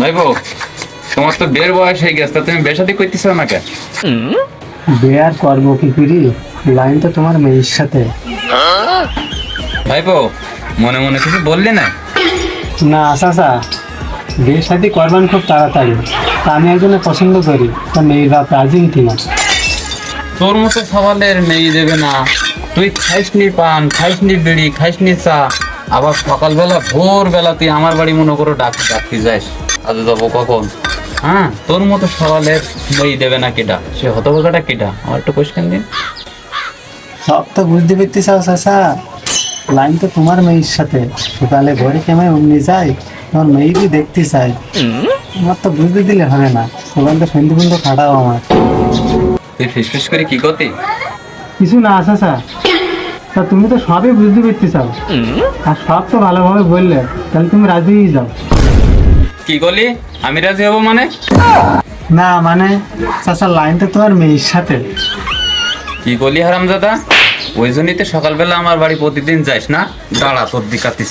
ভাইবো, তোমার তো বিয়ের বয়স হয়ে গেছে, তা তুমি বিয়ে শাদী করতেছ না কেন? বিয়ে আর করবো কি করি, লাইন তো তোমার মেয়ের সাথে। ভাইবো, মনে মনে কিছু বললি না? না চাচা, বিয়ে শাদি করবেন খুব তাড়াতাড়ি। তা আমি একজনের পছন্দ করি, তা মেয়ের বাপ রাজি কিনা। তোর মতো সওয়ালের মেয়ে দেবে না? তুই খাইসনি পান, খাইসনি বিড়ি, খাইসনি চা, আবার সকালবেলা ভোরবেলা তুই আমার বাড়ি মনে করো ডাকতে যাস। আজ যাবো কখন? হ্যাঁ, তোর মতো সওয়ালের মেয়ে দেবে না কেটা? সে হতভাগাটা কেটা? আমার একটু কোশ্চেন দিন। সব তো বুঝতে পারতে চাও চাচা, লাইন তো তোমার মেয়ের সাথে। সকালে ঘরে কেমন অমনি যায়, তোমার মেয়েরই দেখতে চাই। আমার তো বুঝতে দিলে হবে না, সকাল তো সন্ধে পর্যন্ত খাটাও আমার। তুই ফিস করে কি করতি? কিছু না চাচা, তা তুমি তো সবই বুঝতে পারতে চাও, আর সব তো ভালোভাবে বললে, তাহলে তুমি রাজিই যাও। কি করলি? আমি রাজি হবো মানে? না মানে চাচা, লাইন তো তোমার মেয়ের সাথে। কি করলি হারামজাদা? ওই জন্যই তো সকালবেলা আমার বাড়ি প্রতিদিন যাস না? দাঁড়া, তোর দিকাতিস।